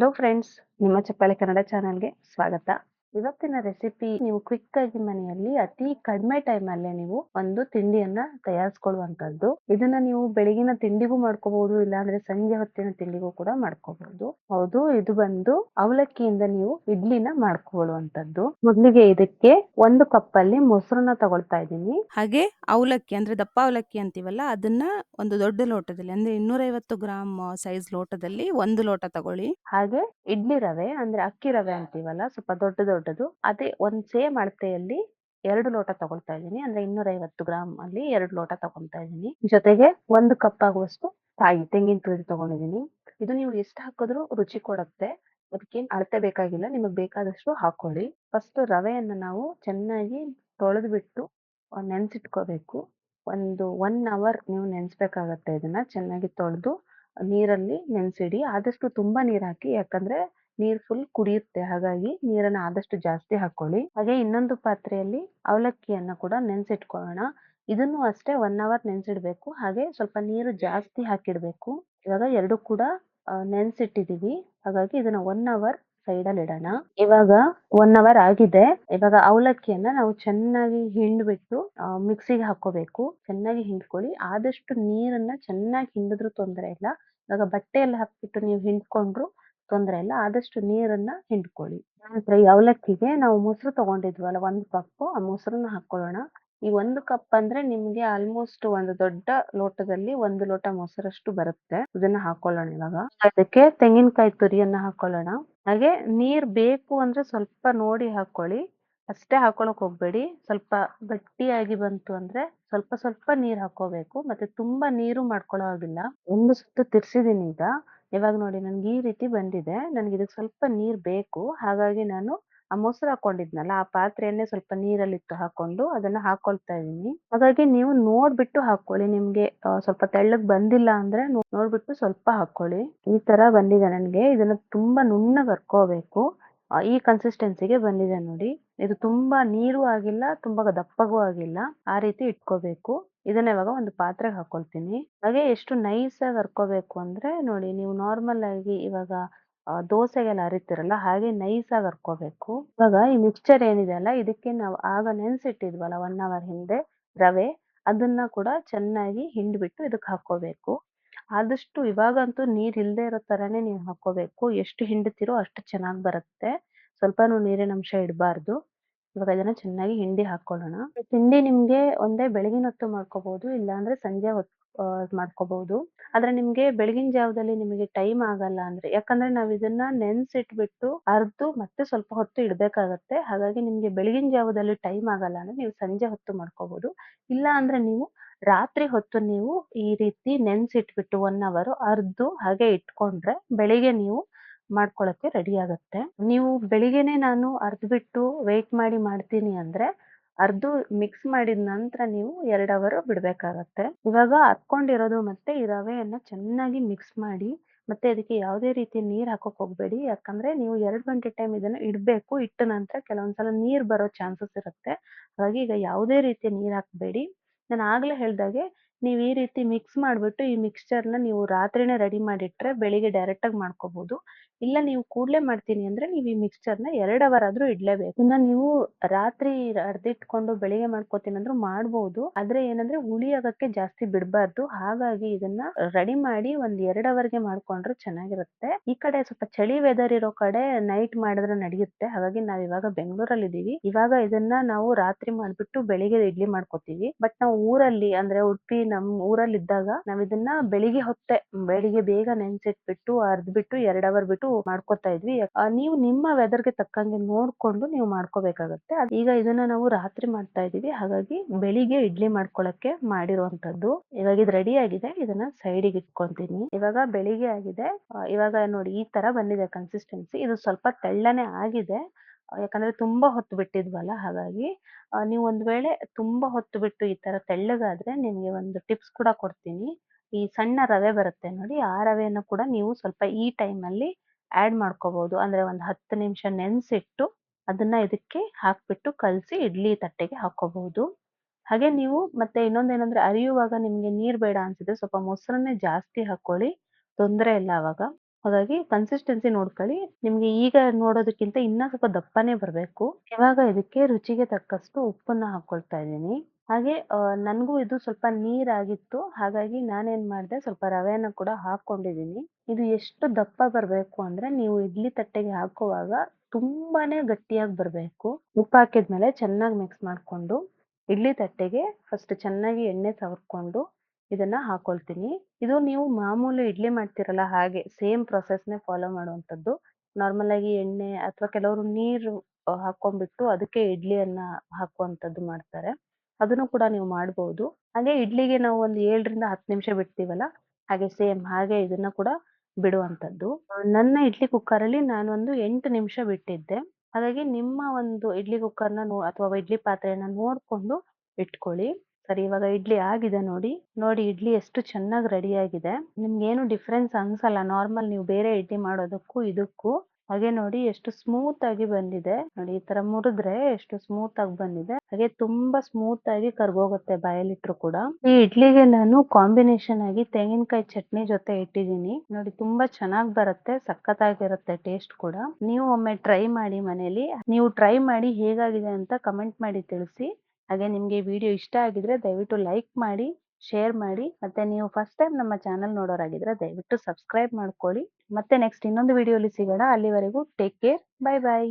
Hello friends, ನಿಮ್ಮ ಚಪ್ಪಾಳೆ ಕನ್ನಡ ಚಾನಲ್‌ಗೆ ಸ್ವಾಗತ. ಇವತ್ತಿನ ರೆಸಿಪಿ ನೀವು ಕ್ವಿಕ್ ಆಗಿ ಮನೆಯಲ್ಲಿ ಅತಿ ಕಡಿಮೆ ಟೈಮಲ್ಲೇ ನೀವು ಒಂದು ತಿಂಡಿಯನ್ನ ತಯಾರಿಸ್ಕೊಳ್ಳುವಂತದ್ದು. ಇದನ್ನ ನೀವು ಬೆಳಗಿನ ತಿಂಡಿಗೂ ಮಾಡ್ಕೋಬಹುದು, ಇಲ್ಲಾಂದ್ರೆ ಸಂಜೆ ಹೊತ್ತಿನ ತಿಂಡಿಗೂ ಕೂಡ ಮಾಡ್ಕೋಬಹುದು. ಹೌದು, ಇದು ಬಂದು ಅವಲಕ್ಕಿಯಿಂದ ನೀವು ಇಡ್ಲಿನ ಮಾಡ್ಕೊಳ್ಳುವಂತದ್ದು. ಮೊದಲಿಗೆ ಇದಕ್ಕೆ 1 ಕಪ್ಪಲ್ಲಿ ಮೊಸರನ್ನ ತಗೊಳ್ತಾ ಇದ್ದೀನಿ. ಹಾಗೆ ಅವಲಕ್ಕಿ ಅಂದ್ರೆ ದಪ್ಪ ಅವಲಕ್ಕಿ ಅಂತೀವಲ್ಲ ಅದನ್ನ ಒಂದು ದೊಡ್ಡ ಲೋಟದಲ್ಲಿ ಅಂದ್ರೆ 250 ಗ್ರಾಮ್ ಸೈಜ್ ಲೋಟದಲ್ಲಿ 1 ಲೋಟ ತಗೊಳ್ಳಿ. ಹಾಗೆ ಇಡ್ಲಿ ರವೆ ಅಂದ್ರೆ ಅಕ್ಕಿ ರವೆ ಅಂತೀವಲ್ಲ, ಸ್ವಲ್ಪ ದೊಡ್ಡದು, ಅದೇ ಒಂದ್ ಸೇಮ್ ಅಳತೆಯಲ್ಲಿ 2 ಲೋಟ ತಗೊಳ್ತಾ ಇದ್ದೀನಿ. ಅಂದ್ರೆ 250 ಗ್ರಾಮ್ ಅಲ್ಲಿ 2 ಲೋಟ ತಗೊಳ್ತಾ ಇದ್ದೀನಿ. ಜೊತೆಗೆ 1 ಕಪ್ ಆಗುವಷ್ಟು ತೆಂಗಿನ ತುರಿ ತಗೊಂಡಿದ್ದೀನಿ. ಇದು ನೀವು ಎಷ್ಟು ಹಾಕಿದ್ರೂ ರುಚಿ ಕೊಡುತ್ತೆ. ಅದಕ್ಕೇನ್ ಅಳತೆ ಬೇಕಾಗಿಲ್ಲ, ನಿಮಗೆ ಬೇಕಾದಷ್ಟು ಹಾಕೊಳ್ಳಿ. ಫಸ್ಟ್ ರವೆಯನ್ನ ನಾವು ಚೆನ್ನಾಗಿ ತೊಳೆದ್ಬಿಟ್ಟು ನೆನ್ಸಿಟ್ಕೋಬೇಕು. ಒಂದು 1 ಅವರ್ ನೀವು ನೆನ್ಸ್ಬೇಕಾಗತ್ತೆ. ಇದನ್ನ ಚೆನ್ನಾಗಿ ತೊಳೆದು ನೀರಲ್ಲಿ ನೆನ್ಸಿಡಿ. ಆದಷ್ಟು ತುಂಬಾ ನೀರ್ ಹಾಕಿ, ಯಾಕಂದ್ರೆ ನೀರ್ ಫುಲ್ ಕುಡಿಯುತ್ತೆ. ಹಾಗಾಗಿ ನೀರನ್ನ ಆದಷ್ಟು ಜಾಸ್ತಿ ಹಾಕೊಳ್ಳಿ. ಹಾಗೆ ಇನ್ನೊಂದು ಪಾತ್ರೆಯಲ್ಲಿ ಅವಲಕ್ಕಿಯನ್ನ ಕೂಡ ನೆನ್ಸಿಟ್ಕೊಳ್ಳೋಣ. ಇದನ್ನು ಅಷ್ಟೇ 1 ಅವರ್ ನೆನ್ಸಿಡ್ಬೇಕು. ಹಾಗೆ ಸ್ವಲ್ಪ ನೀರು ಜಾಸ್ತಿ ಹಾಕಿಡ್ಬೇಕು. ಇವಾಗ 2 ಕೂಡ ನೆನ್ಸಿಟ್ಟಿದೀವಿ. ಹಾಗಾಗಿ ಇದನ್ನ 1 ಅವರ್ ಸೈಡಲ್ಲಿ ಇಡೋಣ. ಇವಾಗ 1 ಅವರ್ ಆಗಿದೆ. ಇವಾಗ ಅವಲಕ್ಕಿಯನ್ನ ನಾವು ಚೆನ್ನಾಗಿ ಹಿಂಡ್ಬಿಟ್ಟು ಮಿಕ್ಸಿಗೆ ಹಾಕೋಬೇಕು. ಚೆನ್ನಾಗಿ ಹಿಂಡ್ಕೊಳ್ಳಿ. ಆದಷ್ಟು ನೀರನ್ನ ಚೆನ್ನಾಗಿ ಹಿಂಡಿದ್ರು ತೊಂದ್ರೆ ಇಲ್ಲ. ಇವಾಗ ಬಟ್ಟೆಯಲ್ಲಿ ಹಾಕ್ಬಿಟ್ಟು ನೀವು ಹಿಂಡ್ಕೊಂಡ್ರು ತೊಂದ್ರೆ ಇಲ್ಲ. ಆದಷ್ಟು ನೀರನ್ನ ಹಿಂಡ್ಕೊಳ್ಳಿ. ನಂತರ ಈ ಅವಲಕ್ಕಿಗೆ ನಾವು ಮೊಸರು ತಗೊಂಡಿದ್ವಲ್ಲ 1 ಕಪ್, ಆ ಮೊಸರನ್ನ ಹಾಕೊಳ್ಳೋಣ. ಈ 1 ಕಪ್ ಅಂದ್ರೆ ನಿಮ್ಗೆ ಆಲ್ಮೋಸ್ಟ್ ಒಂದು ದೊಡ್ಡ ಲೋಟದಲ್ಲಿ 1 ಲೋಟ ಮೊಸರಷ್ಟು ಬರುತ್ತೆ. ಇದನ್ನ ಹಾಕೊಳ್ಳೋಣ ಇವಾಗ. ಅದಕ್ಕೆ ತೆಂಗಿನಕಾಯಿ ತುರಿಯನ್ನ ಹಾಕೊಳ್ಳೋಣ. ಹಾಗೆ ನೀರ್ ಬೇಕು ಅಂದ್ರೆ ಸ್ವಲ್ಪ ನೋಡಿ ಹಾಕೊಳ್ಳಿ. ಅಷ್ಟೇ ಹಾಕೊಳಕ್ ಹೋಗ್ಬೇಡಿ. ಸ್ವಲ್ಪ ಗಟ್ಟಿಯಾಗಿ ಬಂತು ಅಂದ್ರೆ ಸ್ವಲ್ಪ ನೀರ್ ಹಾಕೋಬೇಕು. ಮತ್ತೆ ತುಂಬಾ ನೀರು ಮಾಡ್ಕೊಳ್ಳೋ ಹಾಗಿಲ್ಲ. 1 ಸುತ್ತು ತಿರ್ಸಿದೀನಿ ಈಗ. ಇವಾಗ ನೋಡಿ ನನ್ಗೆ ಈ ರೀತಿ ಬಂದಿದೆ. ನನ್ಗೆ ಇದಕ್ಕೆ ಸ್ವಲ್ಪ ನೀರ್ ಬೇಕು. ಹಾಗಾಗಿ ನಾನು ಆ ಮೊಸರು ಹಾಕೊಂಡಿದ್ನಲ್ಲ ಆ ಪಾತ್ರೆಯನ್ನೇ ಸ್ವಲ್ಪ ನೀರಲ್ಲಿಟ್ಟು ಹಾಕೊಂಡು ಅದನ್ನ ಹಾಕೊಳ್ತಾ ಇದೀನಿ. ಹಾಗಾಗಿ ನೀವು ನೋಡ್ಬಿಟ್ಟು ಹಾಕೊಳ್ಳಿ. ನಿಮ್ಗೆ ಸ್ವಲ್ಪ ತೆಳ್ಳಗ್ ಬಂದಿಲ್ಲ ಅಂದ್ರೆ ನೋಡ್ಬಿಟ್ಟು ಸ್ವಲ್ಪ ಹಾಕೊಳ್ಳಿ. ಈ ತರ ಬಂದಿದೆ ನನ್ಗೆ. ಇದನ್ನ ತುಂಬಾ ನುಣ್ಣಗ್ ಹರ್ಕೋಬೇಕು. ಈ ಕನ್ಸಿಸ್ಟೆನ್ಸಿಗೆ ಬಂದಿದೆ ನೋಡಿ. ಇದು ತುಂಬಾ ನೀರು ಆಗಿಲ್ಲ, ತುಂಬಾ ದಪ್ಪಗೂ ಆಗಿಲ್ಲ. ಆ ರೀತಿ ಇಟ್ಕೋಬೇಕು. ಇದನ್ನ ಇವಾಗ ಒಂದು ಪಾತ್ರೆಗೆ ಹಾಕೊಳ್ತೀನಿ. ಹಾಗೆ ಎಷ್ಟು ನೈಸ್ ಆಗಿ ಹರ್ಕೋಬೇಕು ಅಂದ್ರೆ ನೋಡಿ, ನೀವು ನಾರ್ಮಲ್ ಆಗಿ ಇವಾಗ ದೋಸೆಗೆಲ್ಲ ಅರಿತಿರಲ್ಲ ಹಾಗೆ ನೈಸ್ ಆಗಿ ಹರ್ಕೋಬೇಕು. ಇವಾಗ ಈ ಮಿಕ್ಸ್ಚರ್ ಏನಿದೆ ಅಲ್ಲ, ಇದಕ್ಕೆ ನಾವು ಆಗ ನೆನ್ಸಿಟ್ಟಿದ್ವಲ್ಲ 1 ಅವರ್ ಹಿಂದೆ ರವೆ, ಅದನ್ನ ಕೂಡ ಚೆನ್ನಾಗಿ ಹಿಂಡ್ಬಿಟ್ಟು ಇದಕ್ಕೆ ಹಾಕೋಬೇಕು. ಆದಷ್ಟು ಇವಾಗಂತೂ ನೀರ್ ಇಲ್ದೇ ಇರೋ ತರಾನೇ ನೀವ್ ಹಾಕೋಬೇಕು. ಎಷ್ಟು ಹಿಂಡ್ತಿರೋ ಅಷ್ಟು ಚೆನ್ನಾಗ್ ಬರುತ್ತೆ. ಸ್ವಲ್ಪನೂ ನೀರಿನ ಅಂಶ ಇಡಬಾರ್ದು. ಇವಾಗ ಇದನ್ನ ಚೆನ್ನಾಗಿ ಹಿಂಡಿ ಹಾಕೊಳ್ಳೋಣ. ತಿಂಡಿ ನಿಮ್ಗೆ ಒಂದೇ ಬೆಳಗಿನ ಹೊತ್ತು ಮಾಡ್ಕೋಬಹುದು, ಇಲ್ಲಾಂದ್ರೆ ಸಂಜೆ ಹೊತ್ತು ಮಾಡ್ಕೋಬಹುದು. ಆದ್ರೆ ನಿಮ್ಗೆ ಬೆಳಗಿನ ಜಾವದಲ್ಲಿ ನಿಮಗೆ ಟೈಮ್ ಆಗಲ್ಲ ಅಂದ್ರೆ, ಯಾಕಂದ್ರೆ ನಾವ್ ಇದನ್ನ ನೆನ್ಸಿಟ್ಬಿಟ್ಟು ಅರ್ದು ಮತ್ತೆ ಸ್ವಲ್ಪ ಹೊತ್ತು ಇಡ್ಬೇಕಾಗತ್ತೆ. ಹಾಗಾಗಿ ನಿಮ್ಗೆ ಬೆಳಗಿನ ಜಾವದಲ್ಲಿ ಟೈಮ್ ಆಗಲ್ಲ ಅಂದ್ರೆ ನೀವು ಸಂಜೆ ಹೊತ್ತು ಮಾಡ್ಕೋಬಹುದು. ಇಲ್ಲ ಅಂದ್ರೆ ನೀವು ರಾತ್ರಿ ಹೊತ್ತು ನೀವು ಈ ರೀತಿ ನೆನ್ಸಿಟ್ಬಿಟ್ಟು 1 ಅವರ್ ಅರ್ದು ಹಾಗೆ ಇಟ್ಕೊಂಡ್ರೆ ಬೆಳಿಗ್ಗೆ ನೀವು ಮಾಡ್ಕೊಳಕ್ಕೆ ರೆಡಿ ಆಗತ್ತೆ. ನೀವು ಬೆಳಿಗ್ಗೆನೆ ನಾನು ಅರ್ದ್ಬಿಟ್ಟು ವೇಟ್ ಮಾಡಿ ಮಾಡ್ತೀನಿ ಅಂದ್ರೆ ಅರ್ದು ಮಿಕ್ಸ್ ಮಾಡಿದ ನಂತರ ನೀವು 2 ಅವರ್ ಬಿಡ್ಬೇಕಾಗತ್ತೆ. ಇವಾಗ ಅರ್ಕೊಂಡಿರೋದು ಮತ್ತೆ ಈ ರವೆಯನ್ನ ಚೆನ್ನಾಗಿ ಮಿಕ್ಸ್ ಮಾಡಿ, ಮತ್ತೆ ಅದಕ್ಕೆ ಯಾವುದೇ ರೀತಿ ನೀರ್ ಹಾಕೋಕ್ ಹೋಗ್ಬೇಡಿ. ಯಾಕಂದ್ರೆ ನೀವು 2 ಗಂಟೆ ಟೈಮ್ ಇದನ್ನ ಇಡ್ಬೇಕು. ಇಟ್ಟ ನಂತರ ಕೆಲವೊಂದ್ಸಲ ನೀರ್ ಬರೋ ಚಾನ್ಸಸ್ ಇರುತ್ತೆ. ಹಾಗಾಗಿ ಈಗ ಯಾವುದೇ ರೀತಿಯ ನೀರ್ ಹಾಕ್ಬೇಡಿ. ನಾನು ಆಗ್ಲೇ ಹೇಳ್ದಾಗೆ ನೀವ್ ಈ ರೀತಿ ಮಿಕ್ಸ್ ಮಾಡ್ಬಿಟ್ಟು ಈ ಮಿಕ್ಸ್ಚರ್‌ನ ನೀವು ರಾತ್ರಿನೇ ರೆಡಿ ಮಾಡಿಟ್ರೆ ಬೆಳಿಗ್ಗೆ ಡೈರೆಕ್ಟ್ ಆಗಿ ಮಾಡ್ಕೋಬಹುದು. ಇಲ್ಲ ನೀವು ಕೂಡ್ಲೇ ಮಾಡ್ತೀನಿ ಅಂದ್ರೆ ನೀವು ಈ ಮಿಕ್ಸ್ಚರ್‌ನ 2 ಅವರ್ ಆದ್ರೂ ಇಡ್ಲೇಬೇಕು. ಇನ್ನ ನೀವು ರಾತ್ರಿ ಅರ್ದಿಟ್ಕೊಂಡು ಬೆಳಿಗ್ಗೆ ಮಾಡ್ಕೋತೀನಿ ಅಂದ್ರೂ ಮಾಡ್ಬೋದು. ಆದ್ರೆ ಏನಂದ್ರೆ ಹುಳಿ ಆಗಕ್ಕೆ ಜಾಸ್ತಿ ಬಿಡ್ಬಾರ್ದು. ಹಾಗಾಗಿ ಇದನ್ನ ರೆಡಿ ಮಾಡಿ ಒಂದ್ 2 ಅವರ್‌ಗೆ ಮಾಡ್ಕೊಂಡ್ರೆ ಚೆನ್ನಾಗಿರುತ್ತೆ. ಈ ಕಡೆ ಸ್ವಲ್ಪ ಚಳಿ ವೆದರ್ ಇರೋ ಕಡೆ ನೈಟ್ ಮಾಡಿದ್ರೆ ನಡೆಯುತ್ತೆ. ಹಾಗಾಗಿ ನಾವ್ ಇವಾಗ ಬೆಂಗಳೂರಲ್ಲಿ ಇದೀವಿ. ಇವಾಗ ಇದನ್ನ ನಾವು ರಾತ್ರಿ ಮಾಡ್ಬಿಟ್ಟು ಬೆಳಿಗ್ಗೆ ಇಡ್ಲಿ ಮಾಡ್ಕೋತೀವಿ. ಬಟ್ ನಾವು ಊರಲ್ಲಿ ಅಂದ್ರೆ ಉಡುಪಿ ನಮ್ ಊರಲ್ಲಿ ಇದ್ದಾಗ ನಾವ್ ಇದನ್ನ ಬೆಳಿಗ್ಗೆ ಹೊತ್ತೆ ಬೆಳಿಗ್ಗೆ ಬೇಗ ನೆನ್ಸಿಟ್ಬಿಟ್ಟು ಅರ್ದ್ಬಿಟ್ಟು 2 ಅವರ್ ಬಿಟ್ಟು ಮಾಡ್ಕೊತಾ ಇದ್ವಿ. ನೀವು ನಿಮ್ಮ ವೆದರ್‌ಗೆ ತಕ್ಕಂಗೆ ನೋಡ್ಕೊಂಡು ನೀವು ಮಾಡ್ಕೋಬೇಕಾಗತ್ತೆ. ಈಗ ಇದನ್ನ ನಾವು ರಾತ್ರಿ ಮಾಡ್ತಾ ಇದೀವಿ. ಹಾಗಾಗಿ ಬೆಳಿಗ್ಗೆ ಇಡ್ಲಿ ಮಾಡ್ಕೊಳಕ್ಕೆ ಮಾಡಿರುವಂತದ್ದು. ಇವಾಗ ಇದು ರೆಡಿ ಆಗಿದೆ. ಇದನ್ನ ಸೈಡಿಗೆ ಇಟ್ಕೊಂತೀನಿ. ಇವಾಗ ಬೆಳಿಗ್ಗೆ ಆಗಿದೆ. ಇವಾಗ ನೋಡಿ ಈ ತರ ಬಂದಿದೆ ಕನ್ಸಿಸ್ಟೆನ್ಸಿ. ಇದು ಸ್ವಲ್ಪ ತೆಳ್ಳನೆ ಆಗಿದೆ. ಯಾಕಂದ್ರೆ ತುಂಬಾ ಹೊತ್ತು ಬಿಟ್ಟಿದ್ವಲ್ಲ ಹಾಗಾಗಿ. ನೀವು ಒಂದ್ ವೇಳೆ ತುಂಬಾ ಹೊತ್ತು ಬಿಟ್ಟು ಈ ತರ ತೆಳ್ಳಗಾದ್ರೆ ನಿಮ್ಗೆ ಒಂದು ಟಿಪ್ಸ್ ಕೂಡ ಕೊಡ್ತೀನಿ. ಈ ಸಣ್ಣ ರವೆ ಬರುತ್ತೆ ನೋಡಿ, ಆ ರವೆಯನ್ನ ಕೂಡ ನೀವು ಸ್ವಲ್ಪ ಈ ಟೈಮಲ್ಲಿ ಆಡ್ ಮಾಡ್ಕೋಬಹುದು. ಅಂದ್ರೆ ಒಂದು 10 ನಿಮಿಷ ನೆನ್ಸಿಟ್ಟು ಅದನ್ನ ಇದಕ್ಕೆ ಹಾಕ್ಬಿಟ್ಟು ಕಲ್ಸಿ ಇಡ್ಲಿ ತಟ್ಟೆಗೆ ಹಾಕೋಬಹುದು. ಹಾಗೆ ನೀವು ಮತ್ತೆ ಇನ್ನೊಂದೇನಂದ್ರೆ ಅರಿಯುವಾಗ ನಿಮ್ಗೆ ನೀರ್ ಬೇಡ ಅನ್ಸಿದ್ರೆ ಸ್ವಲ್ಪ ಮೊಸರನ್ನೇ ಜಾಸ್ತಿ ಹಾಕೊಳ್ಳಿ. ತೊಂದ್ರೆ ಇಲ್ಲ ಅವಾಗ. ಹಾಗಾಗಿ ಕನ್ಸಿಸ್ಟೆನ್ಸಿ ನೋಡ್ಕೊಳ್ಳಿ. ನಿಮ್ಗೆ ಈಗ ನೋಡೋದಕ್ಕಿಂತ ಇನ್ನ ಸ್ವಲ್ಪ ದಪ್ಪನೇ ಬರ್ಬೇಕು. ಇವಾಗ ಇದಕ್ಕೆ ರುಚಿಗೆ ತಕ್ಕಷ್ಟು ಉಪ್ಪನ್ನ ಹಾಕೊಳ್ತಾ ಇದ್ದೀನಿ. ಹಾಗೆ ನನ್ಗೂ ಇದು ಸ್ವಲ್ಪ ನೀರಾಗಿತ್ತು. ಹಾಗಾಗಿ ನಾನೇನ್ ಮಾಡ್ದೆ, ಸ್ವಲ್ಪ ರವೆನ ಕೂಡ ಹಾಕೊಂಡಿದೀನಿ. ಇದು ಎಷ್ಟು ದಪ್ಪ ಬರ್ಬೇಕು ಅಂದ್ರೆ, ನೀವು ಇಡ್ಲಿ ತಟ್ಟೆಗೆ ಹಾಕುವಾಗ ತುಂಬಾನೇ ಗಟ್ಟಿಯಾಗಿ ಬರ್ಬೇಕು. ಉಪ್ಪು ಹಾಕಿದ್ಮೇಲೆ ಚೆನ್ನಾಗಿ ಮಿಕ್ಸ್ ಮಾಡ್ಕೊಂಡು ಇಡ್ಲಿ ತಟ್ಟೆಗೆ ಫಸ್ಟ್ ಚೆನ್ನಾಗಿ ಎಣ್ಣೆ ಸವರ್ಕೊಂಡು ಇದನ್ನ ಹಾಕೊಳ್ತೀನಿ. ಇದು ನೀವು ಮಾಮೂಲಿ ಇಡ್ಲಿ ಮಾಡ್ತೀರಲ್ಲ ಹಾಗೆ ಸೇಮ್ ಪ್ರೊಸೆಸ್‌ನೇ ಫಾಲೋ ಮಾಡುವಂತದ್ದು. ನಾರ್ಮಲ್ ಆಗಿ ಎಣ್ಣೆ ಅಥವಾ ಕೆಲವರು ನೀರು ಹಾಕೊಂಡ್ಬಿಟ್ಟು ಅದಕ್ಕೆ ಇಡ್ಲಿಯನ್ನ ಹಾಕುವಂತದ್ದು ಮಾಡ್ತಾರೆ. ಅದನ್ನು ಕೂಡ ನೀವು ಮಾಡ್ಬೋದು. ಹಾಗೆ ಇಡ್ಲಿಗೆ ನಾವು ಒಂದು 7 ರಿಂದ 10 ನಿಮಿಷ ಬಿಡ್ತೀವಲ್ಲ, ಹಾಗೆ ಸೇಮ್ ಹಾಗೆ ಇದನ್ನ ಕೂಡ ಬಿಡುವಂತದ್ದು. ನನ್ನ ಇಡ್ಲಿ ಕುಕ್ಕರಲ್ಲಿ ನಾನೊಂದು 8 ನಿಮಿಷ ಬಿಟ್ಟಿದ್ದೆ. ಹಾಗಾಗಿ ನಿಮ್ಮ ಒಂದು ಇಡ್ಲಿ ಕುಕ್ಕರ್‌ನ ಅಥವಾ ಇಡ್ಲಿ ಪಾತ್ರೆಯನ್ನ ನೋಡ್ಕೊಂಡು ಇಟ್ಕೊಳ್ಳಿ. ಸರಿ, ಇವಾಗ ಇಡ್ಲಿ ಆಗಿದೆ ನೋಡಿ. ನೋಡಿ ಇಡ್ಲಿ ಎಷ್ಟು ಚೆನ್ನಾಗಿ ರೆಡಿ ಆಗಿದೆ. ನಿಮ್ಗೇನು ಡಿಫರೆನ್ಸ್ ಅನ್ಸಲ್ಲ ನಾರ್ಮಲ್ ನೀವು ಬೇರೆ ಇಡ್ಲಿ ಮಾಡೋದಕ್ಕೂ ಇದಕ್ಕೂ. ಹಾಗೆ ನೋಡಿ ಎಷ್ಟು ಸ್ಮೂತ್ ಆಗಿ ಬಂದಿದೆ. ನೋಡಿ ಈ ತರ ಮುರಿದ್ರೆ ಎಷ್ಟು ಸ್ಮೂತ್ ಆಗಿ ಬಂದಿದೆ. ಹಾಗೆ ತುಂಬಾ ಸ್ಮೂತ್ ಆಗಿ ಕರ್ಗೋಗುತ್ತೆ ಬಾಯಲ್ಲಿಟ್ರು ಕೂಡ. ಈ ಇಡ್ಲಿಗೆ ನಾನು ಕಾಂಬಿನೇಷನ್ ಆಗಿ ತೆಂಗಿನಕಾಯಿ ಚಟ್ನಿ ಜೊತೆ ಇಟ್ಟಿದ್ದೀನಿ. ನೋಡಿ ತುಂಬಾ ಚೆನ್ನಾಗಿ ಬರುತ್ತೆ, ಸಖತ್ತಾಗಿರುತ್ತೆ ಟೇಸ್ಟ್ ಕೂಡ. ನೀವು ಒಮ್ಮೆ ಟ್ರೈ ಮಾಡಿ ಮನೇಲಿ. ನೀವು ಟ್ರೈ ಮಾಡಿ ಹೇಗಾಗಿದೆ ಅಂತ ಕಮೆಂಟ್ ಮಾಡಿ ತಿಳಿಸಿ. ಹಾಗೆ ನಿಮ್ಗೆ ವಿಡಿಯೋ ಇಷ್ಟ ಆಗಿದ್ರೆ ದಯವಿಟ್ಟು ಲೈಕ್ ಮಾಡಿ, ಶೇರ್ ಮಾಡಿ. ಮತ್ತೆ ನೀವು ಫಸ್ಟ್ ಟೈಮ್ ನಮ್ಮ ಚಾನಲ್ ನೋಡೋರಾಗಿದ್ರೆ ದಯವಿಟ್ಟು ಸಬ್ಸ್ಕ್ರೈಬ್ ಮಾಡ್ಕೊಳ್ಳಿ. ಮತ್ತೆ ನೆಕ್ಸ್ಟ್ ಇನ್ನೊಂದು ವಿಡಿಯೋಲಿ ಸಿಗೋಣ. ಅಲ್ಲಿವರೆಗೂ ಟೇಕ್ ಕೇರ್. Bye bye.